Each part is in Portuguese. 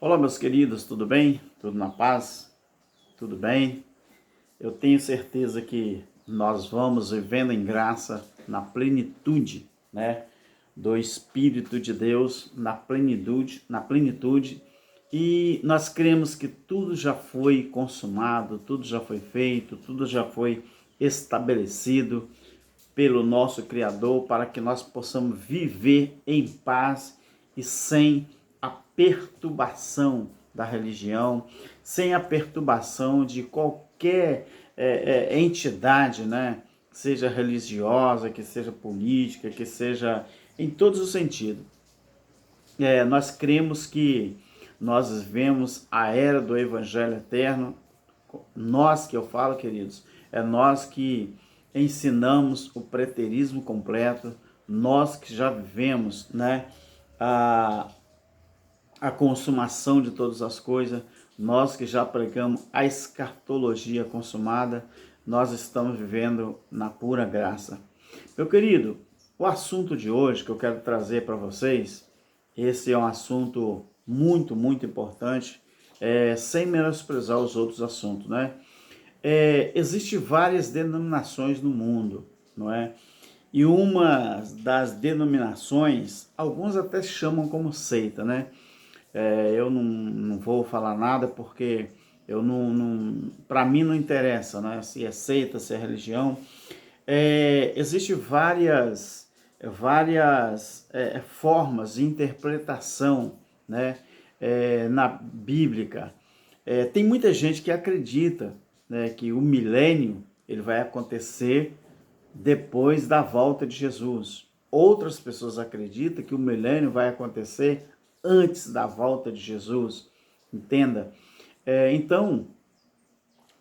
Olá, meus queridos, tudo bem? Tudo na paz? Tudo bem? Eu tenho certeza que nós vamos vivendo em graça na plenitude, né, do Espírito de Deus, na plenitude, e nós cremos que tudo já foi consumado, tudo já foi feito, tudo já foi estabelecido pelo nosso Criador para que nós possamos viver em paz e sem a perturbação da religião, sem a perturbação de qualquer entidade, né? Seja religiosa, que seja política, que seja em todos os sentidos. Nós cremos que nós vivemos a era do Evangelho Eterno. Nós que eu falo, queridos, é nós que ensinamos o preterismo completo, nós que já vivemos, né, a, a consumação de todas as coisas, nós que já pregamos a escatologia consumada, nós estamos vivendo na pura graça. Meu querido, o assunto de hoje que eu quero trazer para vocês, esse é um assunto muito importante, sem menosprezar os outros assuntos, né? Existem várias denominações no mundo, não é? E uma das denominações, alguns até chamam como seita, né? Eu não vou falar nada porque eu para mim não interessa, né? Se é seita, se é religião. Existem várias formas de interpretação, né? Na bíblica. Tem muita gente que acredita, né, que o milênio ele vai acontecer depois da volta de Jesus. Outras pessoas acreditam que o milênio vai acontecer antes da volta de Jesus. Entenda? Então,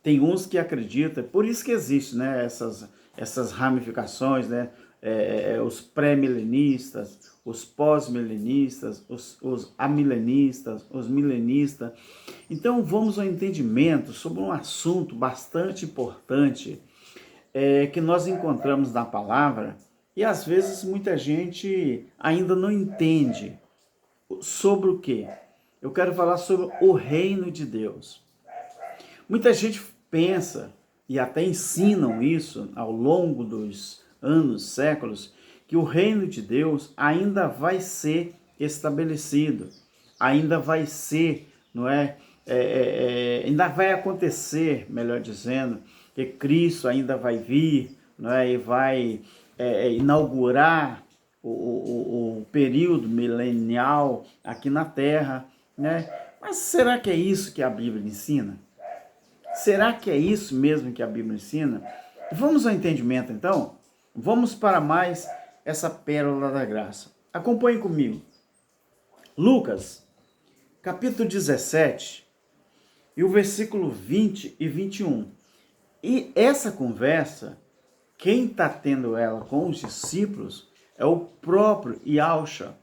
tem uns que acreditam, por isso que existe, né, essas ramificações, né, os pré-milenistas, os pós-milenistas, os amilenistas, os milenistas. Então vamos ao entendimento sobre um assunto bastante importante que nós encontramos na palavra e às vezes muita gente ainda não entende sobre o quê? Eu quero falar sobre o reino de Deus. Muita gente pensa, e até ensinam isso ao longo dos anos, séculos, que o reino de Deus ainda vai ser estabelecido, ainda vai ser, não é? Ainda vai acontecer, melhor dizendo, que Cristo ainda vai vir, não é? E vai inaugurar o período milenial aqui na Terra, né? Mas será que é isso que a Bíblia ensina? Será que é isso mesmo que a Bíblia ensina? Vamos ao entendimento, então? Vamos para mais essa pérola da graça. Acompanhe comigo. Lucas, capítulo 17, e o versículo 20 e 21. E essa conversa, quem está tendo ela com os discípulos é o próprio Yahshua,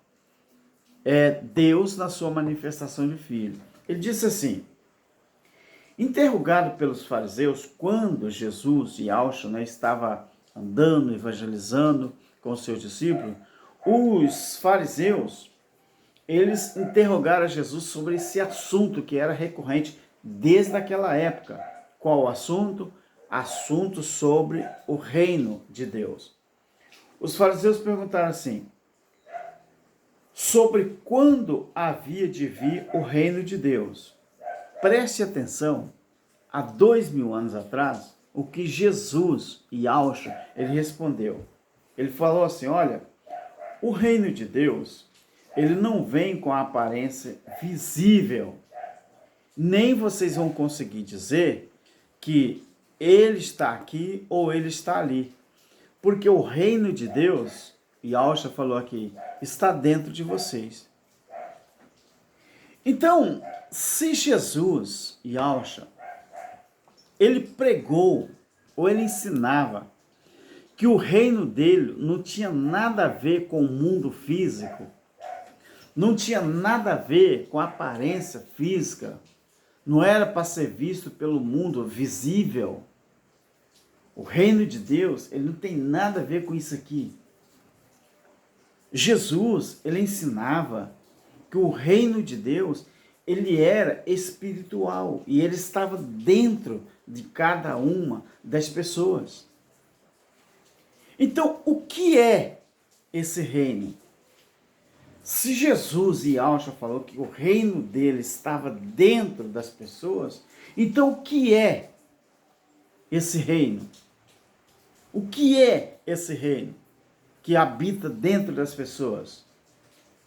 Deus na sua manifestação de Filho. Ele disse assim: interrogado pelos fariseus, quando Jesus e Yahshua, né, estava andando, evangelizando com os seus discípulos, os fariseus, eles interrogaram Jesus sobre esse assunto que era recorrente desde aquela época. Qual o assunto? Assunto sobre o reino de Deus. Os fariseus perguntaram assim: sobre quando havia de vir o reino de Deus? Preste atenção, há 2000 anos atrás, o que Jesus e Yahshua, ele respondeu. Ele falou assim: olha, o reino de Deus, ele não vem com a aparência visível. Nem vocês vão conseguir dizer que ele está aqui ou ele está ali. Porque o reino de Deus, Yahshua falou aqui, está dentro de vocês. Então, se Jesus, Yahshua, ele pregou ou ele ensinava que o reino dele não tinha nada a ver com o mundo físico, não tinha nada a ver com a aparência física, não era para ser visto pelo mundo visível. O reino de Deus, ele não tem nada a ver com isso aqui. Jesus, ele ensinava que o reino de Deus, ele era espiritual e ele estava dentro de cada uma das pessoas. Então, o que é esse reino? Se Jesus e Yahshua falou que o reino dele estava dentro das pessoas, então o que é esse reino? O que é esse reino que habita dentro das pessoas?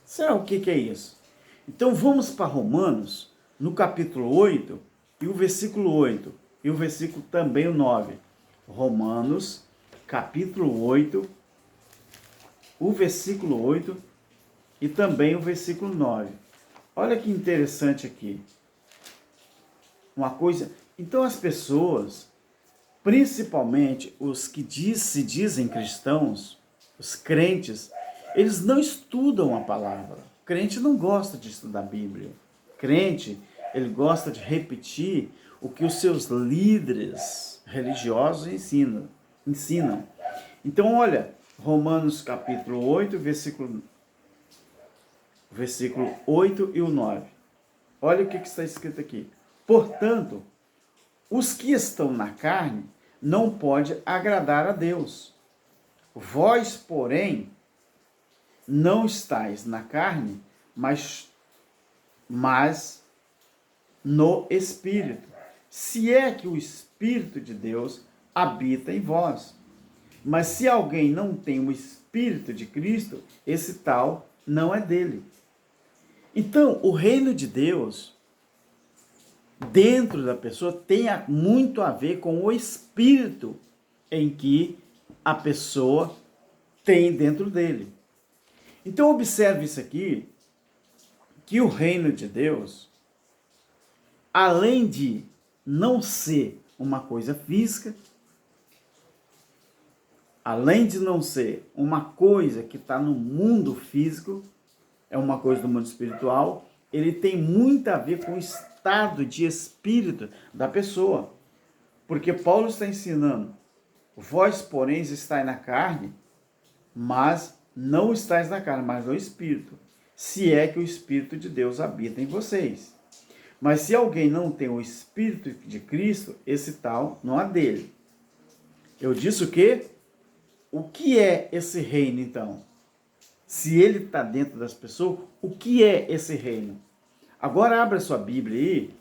Será o que é isso? Então vamos para Romanos, no capítulo 8, e o versículo 8, e o versículo também o 9. Romanos, capítulo 8, o versículo 8 e também o versículo 9. Olha que interessante aqui. Uma coisa, então as pessoas, principalmente os que se dizem cristãos, os crentes, eles não estudam a palavra. O crente não gosta de estudar a Bíblia. O crente, ele gosta de repetir o que os seus líderes religiosos ensinam. Então, olha, Romanos capítulo 8, versículo 8 e o 9. Olha o que está escrito aqui. Portanto, os que estão na carne não podem agradar a Deus. Vós, porém, não estáis na carne, mas no Espírito. Se é que o Espírito de Deus habita em vós. Mas se alguém não tem o Espírito de Cristo, esse tal não é dele. Então, o reino de Deus, dentro da pessoa, tem muito a ver com o Espírito em que a pessoa tem dentro dele. Então, observe isso aqui, que o reino de Deus, além de não ser uma coisa física, além de não ser uma coisa que está no mundo físico, é uma coisa do mundo espiritual, ele tem muito a ver com o estado de espírito da pessoa. Porque Paulo está ensinando, vós, porém, estáis na carne, mas não estáis na carne, mas no Espírito, se é que o Espírito de Deus habita em vocês. Mas se alguém não tem o Espírito de Cristo, esse tal não há dele. Eu disse o quê? O que é esse reino, então? Se ele está dentro das pessoas, o que é esse reino? Agora abra sua Bíblia aí,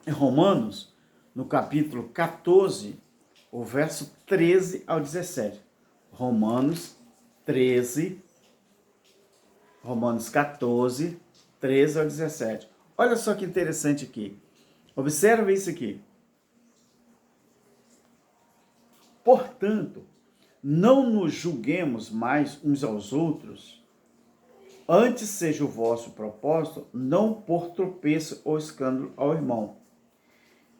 em Romanos, no capítulo 14, o verso 13 ao 17. Romanos 14, 13 ao 17. Olha só que interessante aqui. Observe isso aqui. Portanto, não nos julguemos mais uns aos outros, antes seja o vosso propósito não pôr tropeço ou escândalo ao irmão.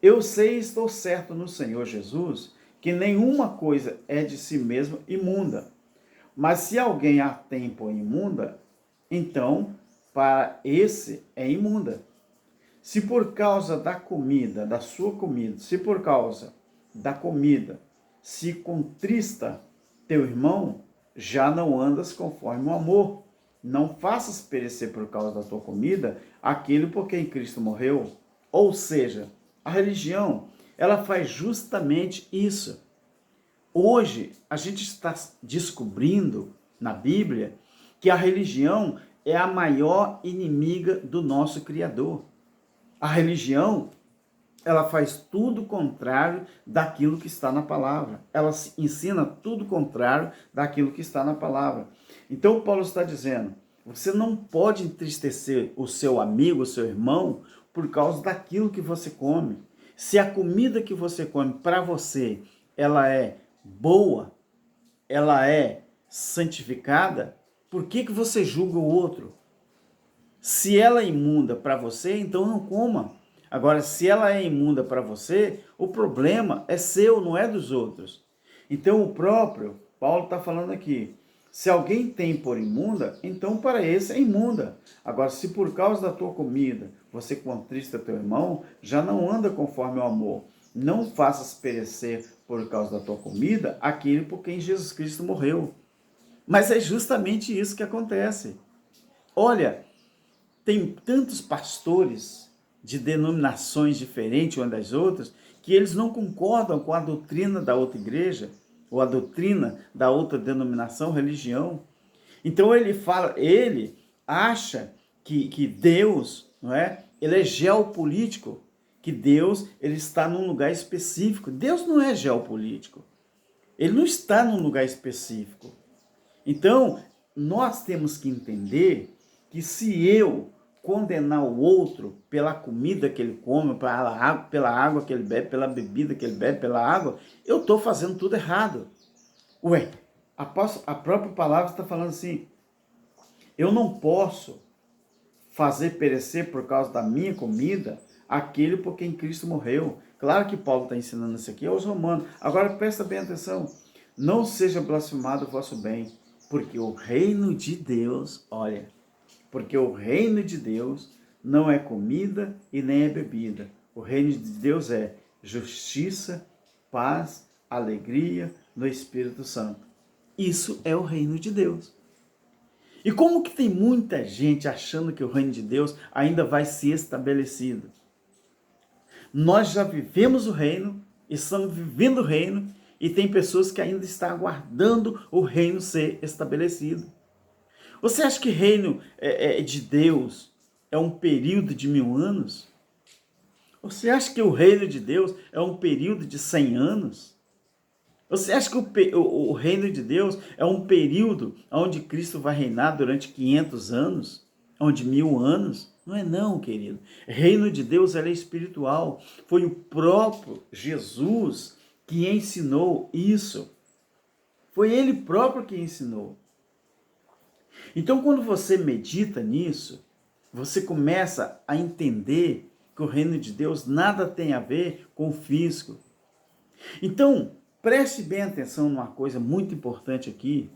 Eu sei e estou certo no Senhor Jesus que nenhuma coisa é de si mesma imunda. Mas se alguém a tem por imunda, então para esse é imunda. Se por causa da comida, da sua comida, se por causa da comida se contrista teu irmão, já não andas conforme o amor. Não faças perecer por causa da tua comida aquele por quem Cristo morreu. Ou seja, a religião, ela faz justamente isso. Hoje, a gente está descobrindo na Bíblia que a religião é a maior inimiga do nosso Criador. A religião, ela faz tudo contrário daquilo que está na palavra. Ela ensina tudo contrário daquilo que está na palavra. Então, Paulo está dizendo, você não pode entristecer o seu amigo, o seu irmão, por causa daquilo que você come. Se a comida que você come para você, ela é boa, ela é santificada, por que você julga o outro? Se ela é imunda para você, então não coma. Agora, se ela é imunda para você, o problema é seu, não é dos outros. Então, o próprio Paulo está falando aqui, se alguém tem por imunda, então para esse é imunda. Agora, se por causa da tua comida você contrista teu irmão, já não anda conforme o amor. Não faças perecer por causa da tua comida aquele por quem Jesus Cristo morreu. Mas é justamente isso que acontece. Olha, tem tantos pastores de denominações diferentes umas das outras, que eles não concordam com a doutrina da outra igreja, ou a doutrina da outra denominação, religião. Então ele acha que Deus, não é? Ele é geopolítico, que Deus ele está num lugar específico. Deus não é geopolítico. Ele não está num lugar específico. Então, nós temos que entender que se eu condenar o outro pela comida que ele come, pela água que ele bebe, pela bebida que ele bebe, pela água, eu estou fazendo tudo errado. Ué, a própria palavra está falando assim, eu não posso fazer perecer por causa da minha comida aquele por quem Cristo morreu. Claro que Paulo está ensinando isso aqui aos romanos. Agora presta bem atenção, não seja blasfemado o vosso bem, porque o reino de Deus, olha, porque o reino de Deus não é comida e nem é bebida. O reino de Deus é justiça, paz, alegria no Espírito Santo. Isso é o reino de Deus. E como que tem muita gente achando que o reino de Deus ainda vai ser estabelecido? Nós já vivemos o reino, estamos vivendo o reino, e tem pessoas que ainda estão aguardando o reino ser estabelecido. Você acha que reino de Deus é um período de 1000 anos? Você acha que o reino de Deus é um período de 100 anos? Você acha que o reino de Deus é um período onde Cristo vai reinar durante 500 anos? Onde 1000 anos? Não é não, querido. Reino de Deus é espiritual. Foi o próprio Jesus que ensinou isso. Foi ele próprio que ensinou. Então, quando você medita nisso, você começa a entender que o reino de Deus nada tem a ver com o físico. Então, preste bem atenção numa coisa muito importante aqui,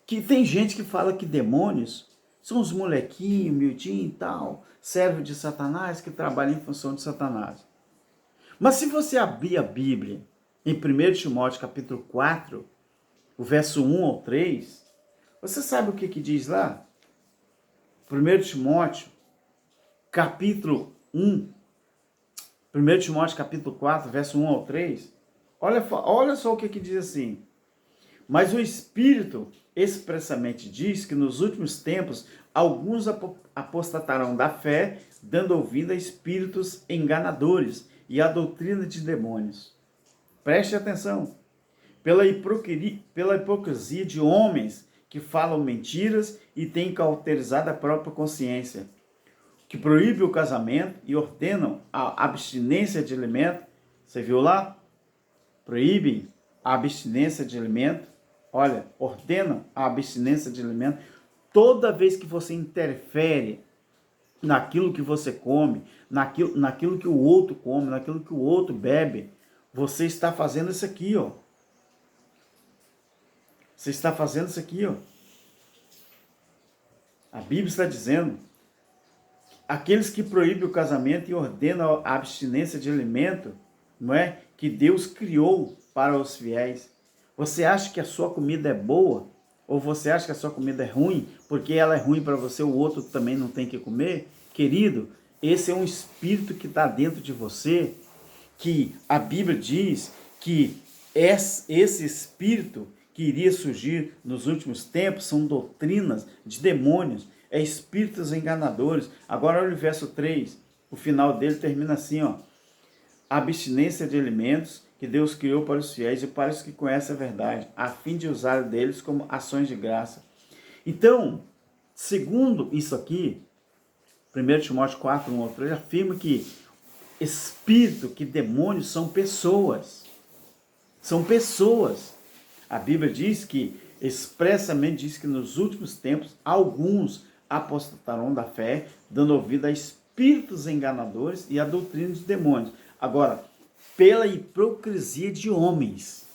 que tem gente que fala que demônios são os molequinhos, miudinhos e tal, servo de Satanás, que trabalham em função de Satanás. Mas se você abrir a Bíblia, em 1 Timóteo capítulo 4, o verso 1 ao 3, você sabe o que diz lá? 1 Timóteo, capítulo 1, 1 Timóteo, capítulo 4, verso 1 ao 3. Olha só o que diz assim. Mas o Espírito expressamente diz que nos últimos tempos alguns apostatarão da fé, dando ouvido a espíritos enganadores e a doutrina de demônios. Preste atenção. Pela hipocrisia de homens que falam mentiras e têm cauterizado a própria consciência, que proíbem o casamento e ordenam a abstinência de alimento. Você viu lá? Proíbem a abstinência de alimento. Olha, ordenam a abstinência de alimento. Toda vez que você interfere naquilo que você come, naquilo que o outro come, naquilo que o outro bebe, você está fazendo isso aqui, ó. Você está fazendo isso aqui, ó. A Bíblia está dizendo, aqueles que proíbem o casamento e ordenam a abstinência de alimento, não é? Que Deus criou para os fiéis. Você acha que a sua comida é boa? Ou você acha que a sua comida é ruim? Porque ela é ruim para você, o outro também não tem que comer? Querido, esse é um espírito que está dentro de você, que a Bíblia diz que esse espírito que iria surgir nos últimos tempos são doutrinas de demônios, espíritos enganadores. Agora olha o verso 3, o final dele termina assim, ó. Abstinência de alimentos que Deus criou para os fiéis e para os que conhecem a verdade, a fim de usar deles como ações de graça. Então, segundo isso aqui, 1 Timóteo 4, 1 ao 3, afirma que espírito, que demônios são pessoas. São pessoas. A Bíblia diz que, expressamente diz que nos últimos tempos, alguns apostatarão da fé, dando ouvido a espíritos enganadores e a doutrina de demônios. Agora, pela hipocrisia de homens.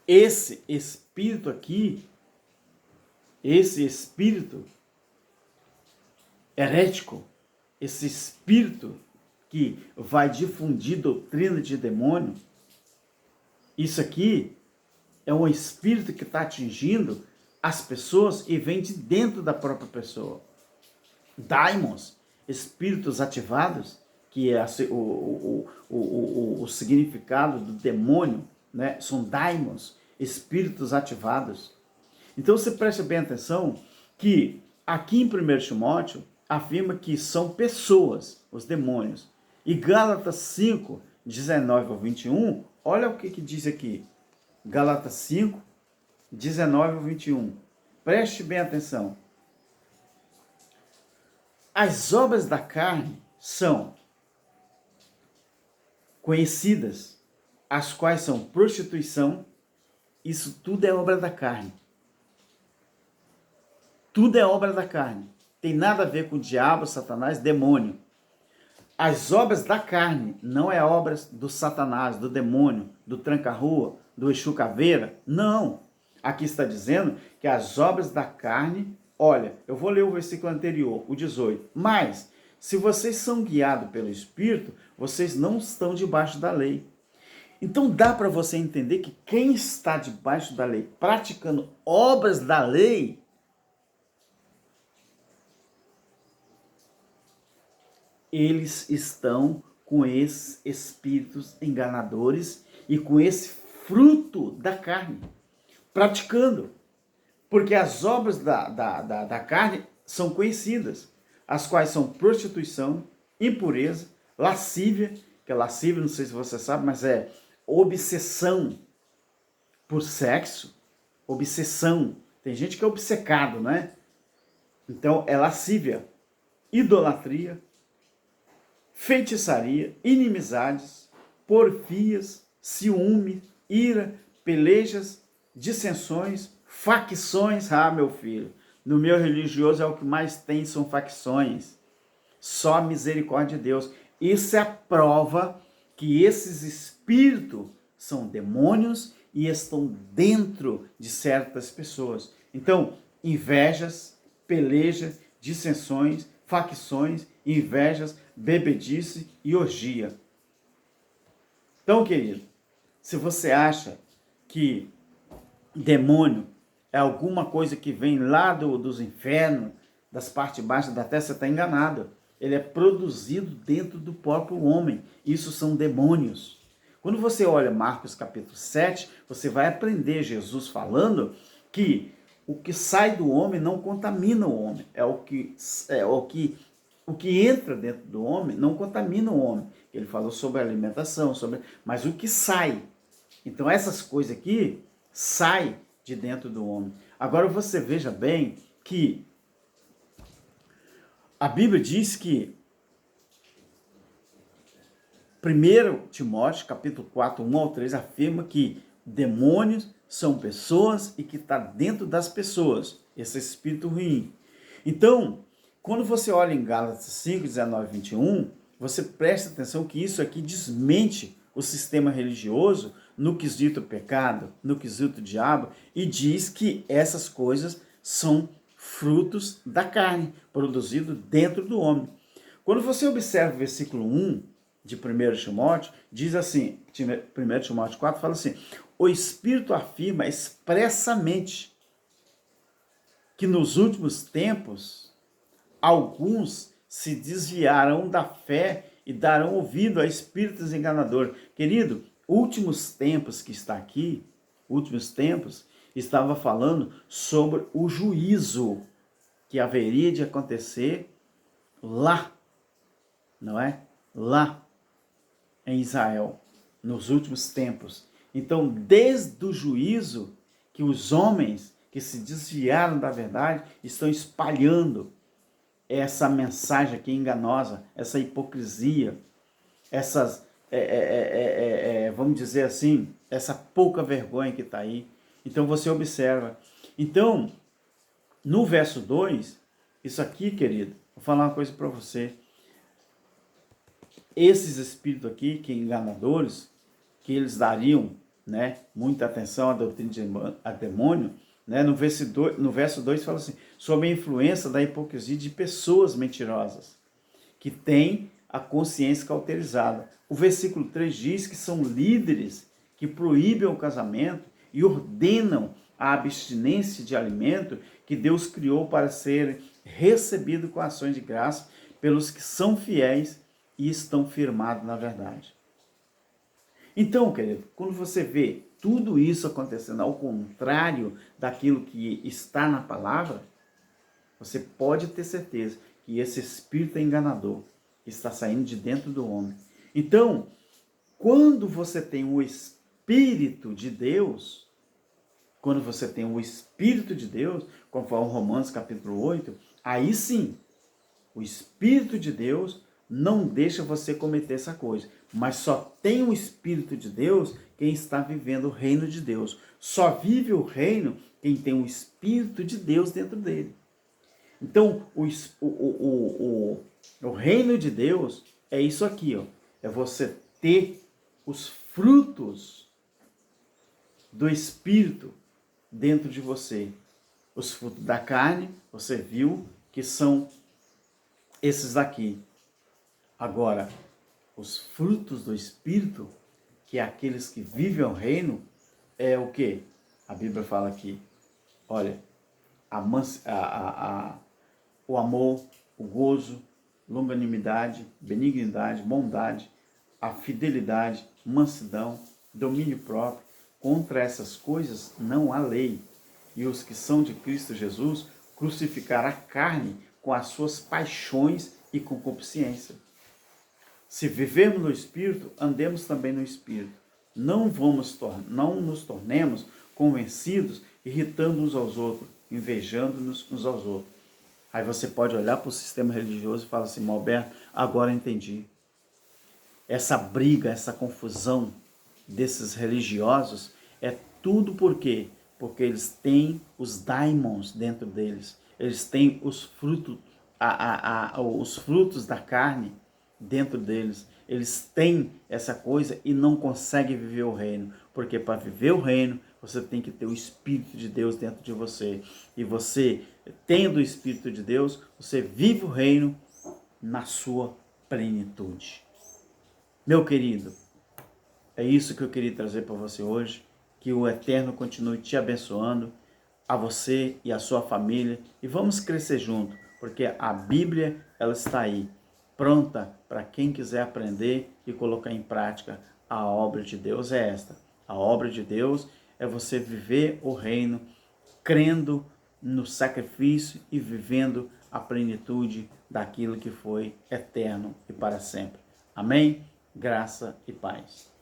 Esse espírito aqui, esse espírito herético, esse espírito que vai difundir doutrina de demônio, isso aqui é um espírito que está atingindo as pessoas e vem de dentro da própria pessoa. Daimons, espíritos ativados, que é o significado do demônio, né? São daimons, espíritos ativados. Então você preste bem atenção que aqui em 1 Timóteo afirma que são pessoas, os demônios. E Gálatas 5, 19 ao 21, olha o que diz aqui. Gálatas 5, 19 ao 21. Preste bem atenção. As obras da carne são conhecidas, as quais são prostituição. Isso tudo é obra da carne. Tudo é obra da carne. Tem nada a ver com o diabo, Satanás, demônio. As obras da carne não é obras do Satanás, do demônio, do tranca-rua, do Exu Caveira. Não. Aqui está dizendo que as obras da carne, olha, eu vou ler o versículo anterior, o 18. Mas, se vocês são guiados pelo Espírito, vocês não estão debaixo da lei. Então dá para você entender que quem está debaixo da lei, praticando obras da lei, eles estão com esses espíritos enganadores e com esse fruto da carne, praticando. Porque as obras da carne são conhecidas, as quais são prostituição, impureza, lascívia, que é lascívia, não sei se você sabe, mas é obsessão por sexo, obsessão. Tem gente que é obcecado, né? Então é lascívia, idolatria, feitiçaria, inimizades, porfias, ciúme, ira, pelejas, dissensões, facções. Ah, meu filho, no meio religioso é o que mais tem, são facções. Só a misericórdia de Deus. Isso é a prova que esses espíritos são demônios e estão dentro de certas pessoas. Então, invejas, pelejas, dissensões, facções, invejas, bebedice e orgia. Então, querido, se você acha que demônio é alguma coisa que vem lá dos infernos, das partes baixas da terra, você está enganado. Ele é produzido dentro do próprio homem. Isso são demônios. Quando você olha Marcos capítulo 7, você vai aprender Jesus falando que o que sai do homem não contamina o homem. O que entra dentro do homem não contamina o homem. Ele falou sobre a alimentação, mas o que sai. Então essas coisas aqui saem de dentro do homem. Agora você veja bem que a Bíblia diz que 1 Timóteo, capítulo 4, 1 ao 3, afirma que demônios são pessoas e que está dentro das pessoas, esse espírito ruim. Então, quando você olha em Gálatas 5, 19 e 21, você presta atenção que isso aqui desmente o sistema religioso no quesito pecado, no quesito diabo, e diz que essas coisas são frutos da carne, produzido dentro do homem. Quando você observa o versículo 1 de 1 Timóteo, diz assim, 1 Timóteo 4 fala assim, o Espírito afirma expressamente que nos últimos tempos, alguns se desviarão da fé e darão ouvido a espíritos enganadores. Querido, últimos tempos que está aqui, últimos tempos, estava falando sobre o juízo que haveria de acontecer lá, não é? Lá em Israel, nos últimos tempos. Então, desde o juízo que os homens que se desviaram da verdade estão espalhando essa mensagem aqui enganosa, essa hipocrisia, essas, vamos dizer assim, essa pouca vergonha que está aí. Então você observa. Então, no verso 2, isso aqui, querido, vou falar uma coisa para você. Esses espíritos aqui, que enganadores, que eles dariam, né, muita atenção à doutrina de demônio, né, no verso 2 fala assim, sob a influência da hipocrisia de pessoas mentirosas, que têm a consciência cauterizada. O versículo 3 diz que são líderes que proíbem o casamento e ordenam a abstinência de alimento que Deus criou para ser recebido com ações de graça pelos que são fiéis e estão firmados na verdade. Então, querido, quando você vê tudo isso acontecendo ao contrário daquilo que está na palavra, você pode ter certeza que esse espírito é enganador que está saindo de dentro do homem. Então, quando você tem o Espírito de Deus, conforme Romanos capítulo 8, aí sim, o Espírito de Deus não deixa você cometer essa coisa. Mas só tem o Espírito de Deus quem está vivendo o reino de Deus. Só vive o reino quem tem o Espírito de Deus dentro dele. Então, o reino de Deus é isso aqui, ó. É você ter os frutos do Espírito dentro de você. Os frutos da carne, você viu que são esses aqui. Agora, os frutos do Espírito, que é aqueles que vivem o reino, é o quê? A Bíblia fala aqui, olha, o amor, o gozo, longanimidade, benignidade, bondade, a fidelidade, mansidão, domínio próprio. Contra essas coisas não há lei. E os que são de Cristo Jesus crucificaram a carne com as suas paixões e concupiscência. Se vivermos no Espírito, andemos também no Espírito. Não nos tornemos convencidos, irritando uns aos outros, invejando-nos uns aos outros. Aí você pode olhar para o sistema religioso e falar assim, Alberto, agora entendi. Essa briga, essa confusão desses religiosos é tudo por quê? Porque eles têm os daimons dentro deles. Eles têm os frutos, os frutos da carne dentro deles. Eles têm essa coisa e não conseguem viver o reino. Porque para viver o reino, você tem que ter o Espírito de Deus dentro de você. E você, tendo o Espírito de Deus, você vive o reino na sua plenitude. Meu querido, é isso que eu queria trazer para você hoje. Que o Eterno continue te abençoando, a você e a sua família. E vamos crescer junto, porque a Bíblia, ela está aí, pronta para quem quiser aprender e colocar em prática. A obra de Deus é esta. A obra de Deus é você viver o reino, crendo no sacrifício e vivendo a plenitude daquilo que foi eterno e para sempre. Amém? Graça e paz.